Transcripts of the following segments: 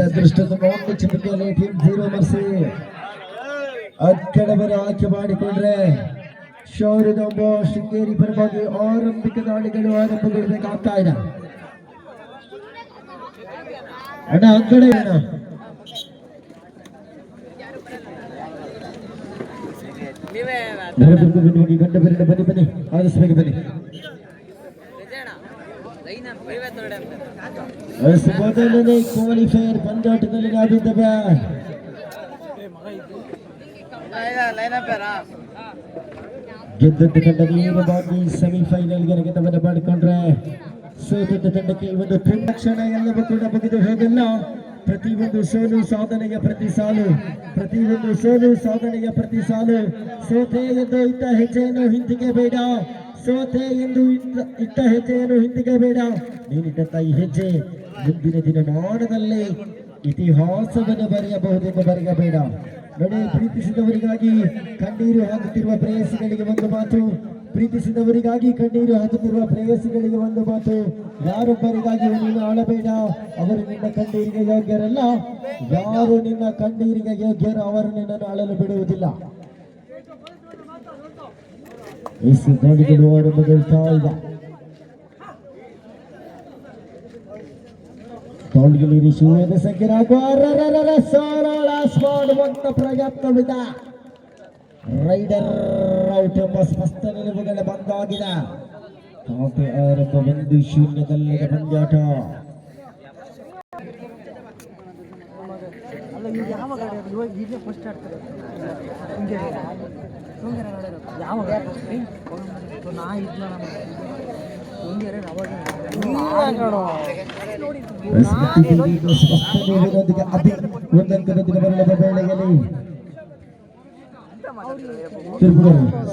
ಅದೃಷ್ಟದ ಮೌಲ್ಯ ಚಿತ್ರದಲ್ಲಿ ಟೀಮ್ 0 ಮರ್ಸಿ ಅಕ್ಕಡೆ ಬರ ಆಯ್ಕೆ ಮಾಡಿಕೊಂಡ್ರೆ ಶೌರ್ಯದೊಬ್ಬ ಶೃಂಗೇರಿ ಪರವಾಗಿ ಆರಂಭಿಕ ದಾಳಿಗಳು ಆರಂಭಗೊಳ್ಳಬೇಕಾಗ್ತಾ ಇದೆ. ಅಣ್ಣ ಆ ಕಡೆ ಅಣ್ಣ ಗಂಡ ಬೆರಡ ಬನ್ನಿ ಬನ್ನಿ ಆದಷ್ಟು ಬೇಗ ಬನ್ನಿ. ಮೊದಲನೇ ಕ್ವಾಲಿಫೈಯರ್ ಪಂದ್ಯಾಟದಲ್ಲಿ ನಾವಿದ್ದೇವೆ. ಗೆದ್ದದ್ದು ತಂಡ ನೇರವಾಗಿ ಸೆಮಿಫೈನಲ್ ಗೆಲುವನ್ನು ಮಾಡಿಕೊಂಡ್ರೆ ಸೋತದ್ದು ತಂಡಕ್ಕೆ ಒಂದು ಕ್ಷಣ ಎಲ್ಲವೂ ಕೂಡ ಮುಗಿದು ಹೋಗಿಲ್ಲ. ಪ್ರತಿಯೊಂದು ಸೋಲು ಸಾಧನೆಯ ಪ್ರತಿ ಸಾಲು, ಪ್ರತಿಯೊಂದು ಸೋಲು ಸಾಧನೆಯ ಪ್ರತಿ ಸಾಲು. ಸೋತೆ ಎಂದು ಇಟ್ಟ ಹೆಜ್ಜೆಯನ್ನು ಹಿಂದಿಗೆ ಬೇಡ, ಸೋತೆ ಎಂದು ಇಟ್ಟ ಹೆಜ್ಜೆಯನ್ನು ಹಿಂದಿಗೆ ಬೇಡ. ನೀನಿಟ್ಟ ಈ ಹೆಜ್ಜೆ ಮುಂದಿನ ದಿನಮಾನದಲ್ಲಿ ಇತಿಹಾಸವನ್ನು ಬರೆಯಬಹುದೆಂದು ಬರೆಯಬೇಡ. ನೋಡಿ, ಪ್ರೀತಿಸಿದವರಿಗಾಗಿ ಕಣ್ಣೀರು ಹಾಕುತ್ತಿರುವ ಪ್ರೇಯಸಿಗಳಿಗೆ ಒಂದು ಮಾತು, ಪ್ರೀತಿಸಿದವರಿಗಾಗಿ ಕಣ್ಣೀರು ಹಾಕುತ್ತಿರುವ ಪ್ರೇಯಸಿಗಳಿಗೆ ಒಂದು ಮಾತು. ಯಾರೊಬ್ಬರಿಗಾಗಿ ನೀನು ಆಳಬೇಡ, ಅವರು ನಿನ್ನ ಕಣ್ಣೀರಿಗೆ ಯೋಗ್ಯರಲ್ಲ. ಯಾರು ನಿನ್ನ ಕಣ್ಣೀರಿಗೆ ಯೋಗ್ಯರು ಅವರು ನಿನ್ನನ್ನು ಆಳಲು ಬಿಡುವುದಿಲ್ಲ. ಇಷ್ಟು ದಾಳಿಗಳು ಆರಂಭಗೊಳ್ತಾ ಇದೆ. ದಾಳಿಗಳು ಶಿವದ ಸಂಖ್ಯೆ ಮಾಡುವಂತ ಪ್ರಯತ್ನವಿದೆ. ರೈಡರ್ ಔಟ್ ಎಂಬ ಸ್ಪಷ್ಟ ನಿಲುವುಗಳ ಬಂದಾಗಿದೆ. ಖಾತೆ ಆರಂಭ 1-0 ಪಂದ್ಯಾಟ.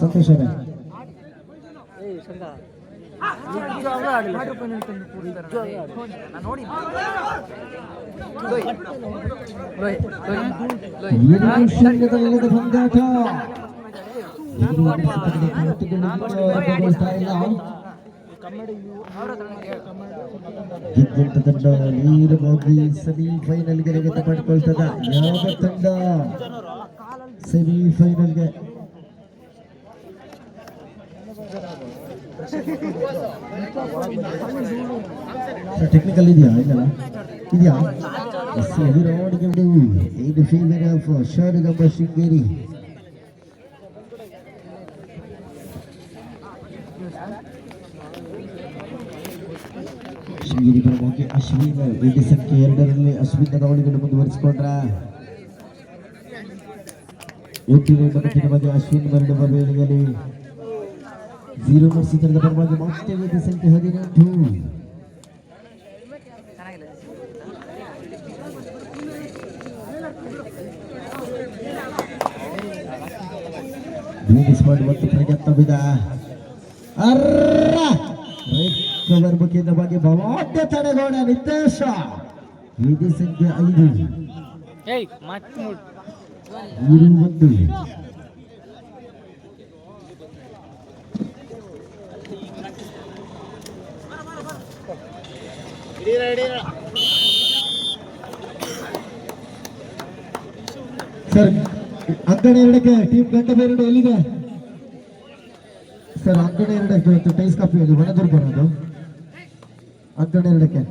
ಸಂತೋಷ ಗೆದ್ದಂತ ತಂಡ ನೇರವಾಗಿ ಸೆಮಿಫೈನಲ್ಗೆ ಲಗತ್ತ ಮಾಡಿಕೊಳ್ತದ. ಯಾವ ತಂಡ ಸೆಮಿಫೈನಲ್ಗೆ ಟೆಕ್ನಿಕಲ್ ಇದೆಯಾ? ಇಲ್ಲ ಇದೆಯಾ? ಎದುರಾಡಿಗೆ ಬಿಡು. ಇದು ಫೀಲ್ಡರ್ ಆಫ್ ಶಾರುಗಂಬ ಶೃಂಗೇರಿ. ಶೃಂಗೇರಿ ಪರವಾಗಿ ಅಶ್ವಿನ್ ವೇದಿ ಸಂಖ್ಯೆ 2ರಲ್ಲಿ ಅಶ್ವಿನ್ ದಾಳಿಗಳು ಮುಂದುವರಿಸಿಕೊಂಡ್ರ ಬಗ್ಗೆ ಅಶ್ವಿನ್ ಮರಳುವ ವೇಳೆಯಲ್ಲಿ 0 ಮರ್ಸಿ ತಂಡದ ಪರವಾಗಿ ಮತ್ತೆ ವೇದಿ ಸಂಖ್ಯೆ 18 ಮಾಡುವಂತ ಪ್ರಯತ್ನವಿದೆ. ರಿಕವರ್ ಮುಖಿಂದ ಬಗ್ಗೆ ಭವಾಡ್ಯ ತಡೆಗೋಡ ನಿತೇಶ. ವೇದಿ ಸಂಖ್ಯೆ 5 ಸರ್ ಅಂಕಣೆ 2ಕ್ಕೆ ಟೀಮ್ ಗಂಟೆ ಬೇರೆ ಎಲ್ಲಿದೆ ಸರ್? ಅಂಕಣೆ 2ಕ್ಕೆ ಟೈಸ್ ಕಾಪಿ ಅದು ವನದುರ್ಗ ಅದು. ಅಂಕಣೆ 2ಕ್ಕೆ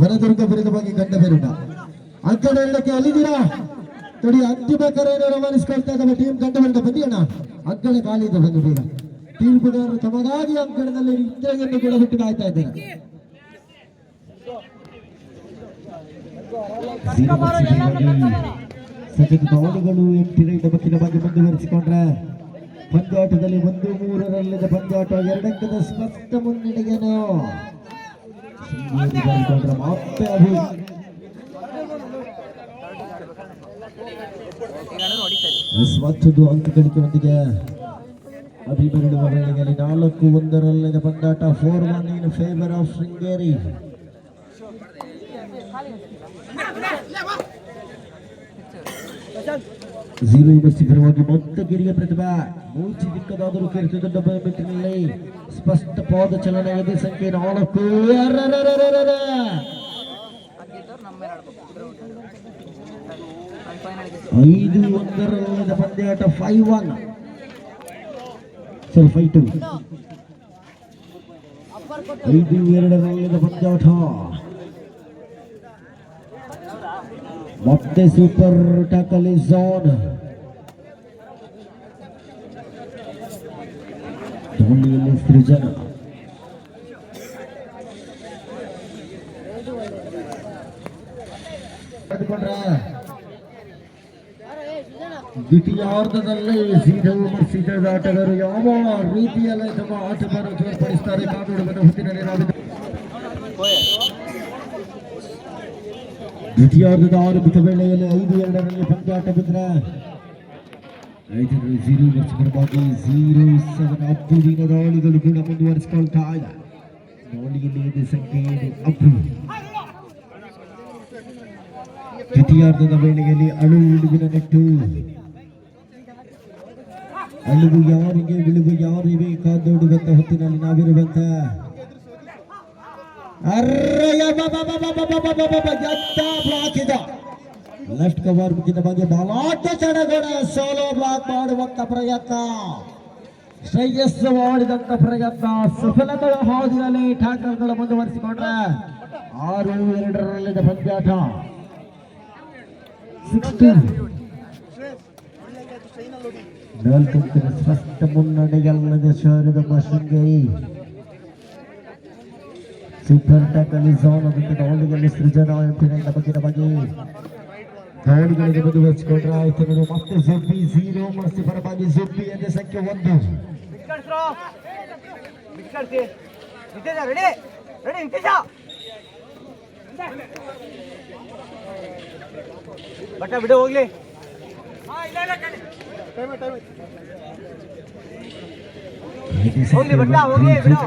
ವನದುರ್ಗ ವಿರುದ್ಧವಾಗಿ ಗಂಟೆ ಬೇರುಡ. ಅಂಕಣೆ 2ಕ್ಕೆ ಅಲ್ಲಿದ್ದೀರಾ ನೋಡಿ. ಅಂತಿಮ ಕರೆಯನ್ನು ರವಾನಿಸಿಕೊಳ್ತಾ ಇದ್ದಾವೆ ಟೀಮ್ ಗಂಟೆ ಬೇರುಡ. ಬನ್ನಿ ಅಣ್ಣ, ಅಂಕಣೆ ಖಾಲಿ ಇದೆ, ಬನ್ನಿ ಬೇಗ. ತೀರ್ಪುಗಾರರು ತಮಗಾಗಿ ಅಂಕಣದಲ್ಲಿ ನಿದ್ರೆಯನ್ನು ಕೂಡ ಬಿಟ್ಟು ಕಾಯ್ತಾ ಇದ್ದಾರೆ. ಸಚಿನ್ ದಾಳಿಗಳು ಎಂಟಿನ ಬಕ್ಕಿನ ಬಗ್ಗೆ ಮುಂದುವರಿಸಿಕೊಂಡ್ರೆ ಪಂದ್ಯಾಟದಲ್ಲಿ 1-3 ಪಂದ್ಯಾಟ 2 ಅಂಕದ ಸ್ಪಷ್ಟ ಮುನ್ನಡೆಯನ್ನು ಮತ್ತೆ ಅಭಿ 20 ಅಂಕ ಗಳಿಕೆಯೊಂದಿಗೆ ಅಭಿಮನ್ಯುವ ವೇಳೆಯಲ್ಲಿ 4-1 ಪಂದ್ಯಾಟ 4-1 in favour of Sringeri. Zero ಪರವಾಗಿ ಮತ್ತೆ ಗಿರಿಯ ಪ್ರತಿಭಾ ಮೂರ್ಛಿ ದಿಕ್ಕದಾದರೂ ಕೇಳಿತು ದೊಡ್ಡ ಮಿಟ್ಟಿನಲ್ಲಿ ಸ್ಪಷ್ಟ ಪಾದ ಚಲನೆ ಇದೆ. ಸಂಖ್ಯೆ 4. 5-1 ಪಂದ್ಯಾಟ 5-1 5-2 5-2 ಪಂದ್ಯಾಟ. ಮತ್ತೆ ಸೂಪರ್ ಟ್ಯಾಕಲ್ ಇಸ್ ಆನ್. ಧೋನಿಯಲ್ಲಿ ಸೃಜನ ದ್ವಿತೀಯಾರ್ಧದಲ್ಲಿ ಸೀದದ ಆಟಗಾರರು ಯಾವ ರೀತಿಯಲ್ಲಿ ತಮ್ಮ ಆಟವನ್ನು ತೋರ್ಪಡಿಸುತ್ತಾರೆ ಕಾನೂನು ಹೊತ್ತಿನಲ್ಲಿ ನಾವು ದ್ವಿತೀಯಾರ್ಧದ ಆರಂಭಿಕ ವೇಳೆಯಲ್ಲಿ 5-2 ಪಂದ್ಯಾಟ ಬಿದ್ದರೆ 5-0 ಪರವಾಗಿ 0-7 ಅಬ್ಬುವಿನ ದಾಳಿಗಳು ಕೂಡ ಮುಂದುವರಿಸಿಕೊಳ್ತಾ ಇದೆ. ದಾಳಿಯಲ್ಲಿ ಸಂಖ್ಯೆ 7 ಅಬ್ಬು. ದ್ವಿತೀಯಾರ್ಧದ ವೇಳೆಯಲ್ಲಿ ಹುಡುಗಿನ ನೆಟ್ಟು ಅಳುವು ಯಾರಿಗೆ ಬಿಳುವು ಯಾರಿವೆ ಕಾದೋಡುವಂತ ಹೊತ್ತಿನಲ್ಲಿ ನಾವಿರುವಂತ ಲೆಫ್ಟ್ ಕವರ್ ಮುಗಿದ ಬಗ್ಗೆ ಬಲಾಟ ಚಡಗಡ ಸೋಲೋ ಬ್ಲಾಕ್ ಮಾಡುವಂತ ಪ್ರಯತ್ನ, ಶ್ರೇಯಸ್ಸು ಮಾಡಿದಂತ ಪ್ರಯತ್ನ ಸಫಲತೆಯ ಹಾದಿಯಲ್ಲಿ ಠಾಕರ್ಗಳು ಮುಂದುವರಿಸಿಕೊಂಡ್ರೆ 6-2 ಪಂದ್ಯಾಟ 4 ಸ್ಪಷ್ಟ ಮುನ್ನಡೆಯಲ್ಲದೆ Sharada Sringeri. Super tackle is on. ಅದಕ್ಕೆ ದಾಳಿಯಲ್ಲಿ ಸೃಜನಾ ಎಂಪಿನಿಂದ ಬಗೆದ ಬಗ್ಗೆ ದಾಳಿಗಳಿಗೆ ಮುಂದುವರಿಸಿಕೊಂಡ್ರೆ ಆಯ್ತು. ಮತ್ತೆ ಜುಬ್ಬಿ 0 ಮನಸ್ಸು ಪರವಾಗಿ ಜುಬ್ಬಿ ಎಂದೇ ಸಂಖ್ಯೆ 1. ಬಟ್ಟ ಬಿಡು ಹೋಗ್ಲಿ. ಹೋಗ್ಲಿ ಬಟ್ಟ ಹೋಗ್ಲಿ ಬಿಡು.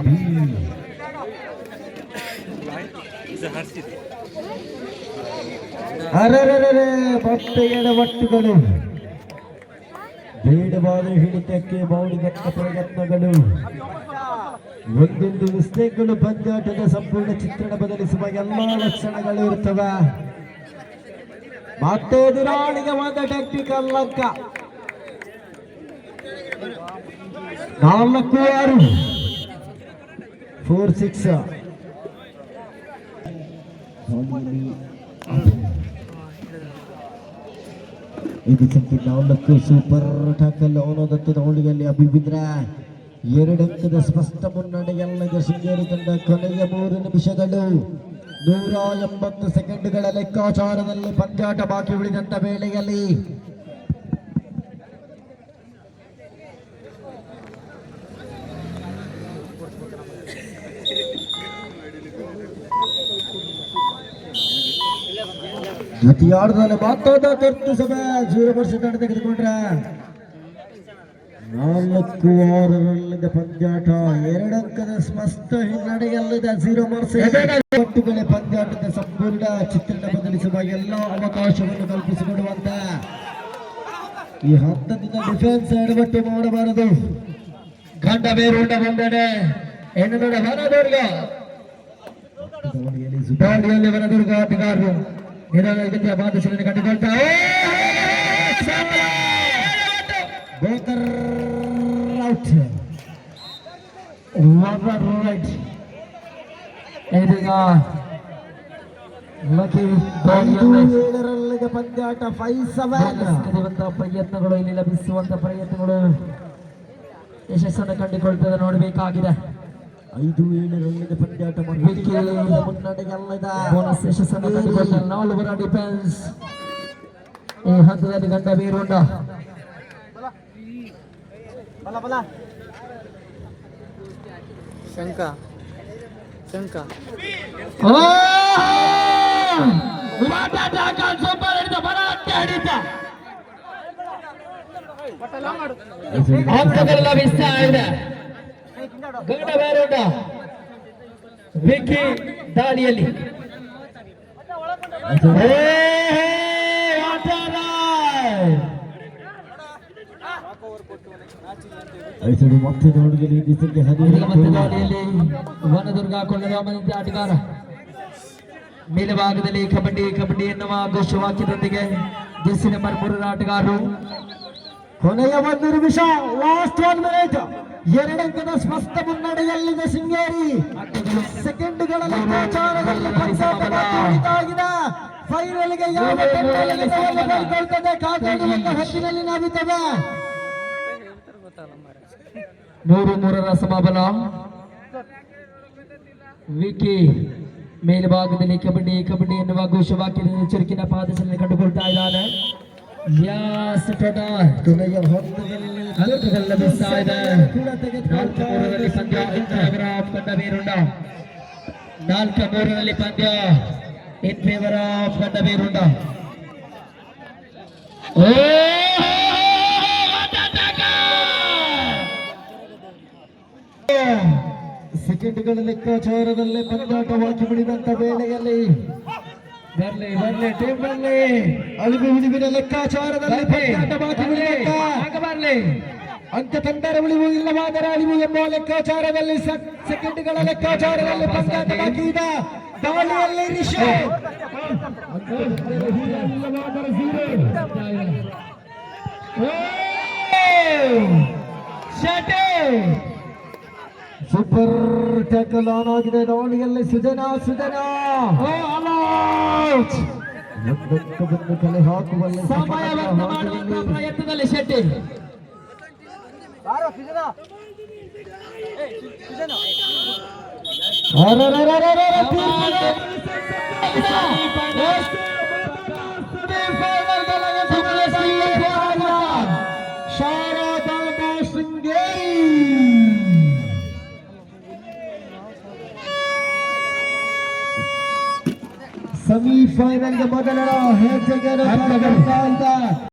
ಅರರರರೆ ಮತ್ತೆ ಎಡವಟ್ಟುಗಳು, ಬೇಡವಾದ ಹಿಡಿತಕ್ಕೆ ಮಾಡಿದಂತ ಪ್ರಯತ್ನಗಳು, ಒಂದೊಂದು ಮಿಸ್ಟೇಕ್ಗಳು ಪಂದ್ಯಾಟದ ಸಂಪೂರ್ಣ ಚಿತ್ರಣ ಬದಲಿಸುವ ಎಲ್ಲಾ ಲಕ್ಷಣಗಳು ಇರ್ತವೆ. ಮತ್ತೆ ಎದುರಾಳಿಗೆ ಒಂದು ಟೆಕ್ನಿಕಲ್ ಅಂಕ 4-6 4-6. ಇದು ಸಂಖ್ಯೆ 4 ಸೂಪರ್ ಟ್ಯಾಕಲ್ ಅವನದಕ್ಕೆ ದಾಳಿಯಲ್ಲಿ ಅಭಿಬಿದ್ರ 2 ಅಂಕದ ಸ್ಪಷ್ಟ ಮುನ್ನಡೆಯಲ್ಲದ ಶೃಂಗೇರಿ ತಂಡ. ಕೊನೆಯ 3 ನಿಮಿಷಗಳು 180 ಸೆಕೆಂಡ್ಗಳ ಲೆಕ್ಕಾಚಾರದಲ್ಲಿ ಪಂದ್ಯಾಟ ಬಾಕಿ ಉಳಿದಂತ ವೇಳೆಯಲ್ಲಿ ದ್ವಿತೀಯಾರ್ಧದಲ್ಲಿ ಮಾತಾದ ತುರ್ತು ಸಭೆ 0 ವರ್ಷ ತಂಡ ತೆಗೆದುಕೊಂಡ್ರೆ 4-6 ಪಂದ್ಯಾಟ 2 ಅಂಕದ ಸ್ಪಷ್ಟ ಹಿನ್ನಡೆಯಲ್ಲಿದೆ 0 ವರ್ಷ ಪಟ್ಟುಗಳೇ ಪಂದ್ಯಾಟದ ಸಂಪೂರ್ಣ ಚಿತ್ರಣ ಬದಲಿಸುವ ಎಲ್ಲ ಅವಕಾಶವನ್ನು ಕಲ್ಪಿಸಿಕೊಡುವಂತ ಈ ಹಂತದಿಂದ ಡಿಫೆನ್ಸ್ ಎಡವಟ್ಟು ಮಾಡಬಾರದು. ಗಂಡ ಬೇರುಂಡ ಬಂದಡೆ ಹೆಣ್ಣು ನೋಡ ವನದುರ್ಗ ದಾಳಿಯಲ್ಲಿ ವನದುರ್ಗ ಆಟಗಾರರು ನಿರಾಗತಿಯ ಬಾಧೆಯನ್ನು ಕಂಡುಕೊಳ್ತಾರೆ. ಪಂದ್ಯಾಟ 5-7 ಪ್ರಯತ್ನಗಳು ಇಲ್ಲಿ ಲಭಿಸುವಂತ ಪ್ರಯತ್ನಗಳು ಯಶಸ್ಸನ್ನು ಕಂಡುಕೊಳ್ತದೆ, ನೋಡಬೇಕಾಗಿದೆ. 5-7 ಪಂದ್ಯಾಟ ಬೋನಸ್ ಯಶಸ್ಸನ್ನು ಕಂಡುಕೊಂಡ 4 ಡಿಫೆನ್ಸ್ ಈ ಹಂತದಲ್ಲಿ ಗಂಡ ಬೀರುಂಡ ಶಂಕ ಸೂಪರ್ ಹಿಡಿತ ಬರ ಹಿಡಿತ ಅಂಕಗಳು ಲಭಿಸ್ತಾ ಇದೆ. ಗಂಡ ಬೇರುಂಡ ವಿಕ್ಕಿ ದಾಳಿಯಲ್ಲಿ ಮತ್ತೆ ನೋಡಿದಲ್ಲಿ ಮತ್ತೆ ದಾಳಿಯಲ್ಲಿ ವನದುರ್ಗ ಕೊಳ್ಳರಾಮನಿಂದ ಆಟಗಾರ ಮೇಲ್ಭಾಗದಲ್ಲಿ ಕಬಡ್ಡಿ ಕಬಡ್ಡಿ ಎನ್ನುವ ಘೋಷವಾಕ್ಯದೊಂದಿಗೆ ಜೆರ್ಸಿ ನಂಬರ್ 3 ಆಟಗಾರರು. ಕೊನೆಯ 1 ನಿಮಿಷ, ಲಾಸ್ಟ್ 1 ಮಿನಿಟ್, 2 ಅಂಕದ ಸ್ಪಷ್ಟ ಮುನ್ನಡೆಯಲ್ಲಿದೆ ಶೃಂಗೇರಿ. ಸೆಕೆಂಡ್ಗಳ ಲೆಕ್ಕಾಚಾರದಲ್ಲಿ ಆಗಿದೆ. ಫೈನಲ್ಗೆ ಯಾವ ತಂಡ ಕಾಪಾಡುವಂತ ಹೊತ್ತಿನಲ್ಲಿ ನಾವಿದ್ದೇವೆ. 3-3ರ ಸಮಬಲ. ವಿಕಿ ಮೇಲ್ಭಾಗದಲ್ಲಿ ಕಬಡ್ಡಿ ಕಬಡ್ಡಿ ಎನ್ನುವ ಘೋಷವಾಕ್ಯದಿಂದ ಚುರುಕಿನ ಪಾದದಲ್ಲಿ ಕಂಡುಕೊಳ್ತಾ ಇದ್ದಾನೆ. ಕೊನೆಯ ಹೊತ್ತದಲ್ಲಿ ಅಂಕಗಳು ಲಭಿಸ್ತಾ ಇದೆ. 4-3ರಲ್ಲಿ ಪಂದ್ಯ ಇನ್ ಫೇವರ್ ಆಫ್ ಕಂಡಬೀರುಂಡ. 4-3ರಲ್ಲಿ ಪಂದ್ಯ ಇನ್ ಫೇವರ್ ಆಫ್ ಕಂಡಬೀರುಂಡ. ಸೆಕೆಂಡ್ಗಳ ಲೆಕ್ಕಾಚಾರದಲ್ಲಿ ಪಂದ್ಯಾಟವಾಗಿ ಬಿಡಿದಂತ ವೇಳೆಯಲ್ಲಿ ಬರ್ಲಿ ಟೀಮ್ ಬರ್ಲಿ. ಅಳಿವು ಉಳಿವಿನ ಲೆಕ್ಕಾಚಾರದಲ್ಲಿ ಪಂದ್ಯಾಟವಾಗಿ ಬರ್ಲಿ. ಅಂಕ ತಂಡರ ಉಳಿವು ಇಲ್ಲವಾದರೆ ಅಳಿವು ಎಂಬ ಲೆಕ್ಕಾಚಾರದಲ್ಲಿ ಸೆಕೆಂಡ್ಗಳ ಲೆಕ್ಕಾಚಾರದಲ್ಲಿ ಪಂದ್ಯಾಟವಾಗಿ ಇದೆ. ದಾಳಿಯಲ್ಲಿ ರಿಷಬ್ ಸೂಪರ್ ಟ್ಯಾಕಲ್ ಆನ್ ಆಗಿದೆ. ದಾಳಿಯಲ್ಲಿ ಸುಜನಾ ಬಂದು ಕಲೆ ಹಾಕುವಲ್ಲಿ ಸಮಯ ವ್ಯರ್ಥ ಮಾಡುವಂತಹ ಪ್ರಯತ್ನದಲ್ಲಿ ಶೆಟ್ಟಿ. ಸೆಮಿಫೈನಲ್ಗೆ ಮೊದಲ ಹೆಜ್ಜೆಗೆ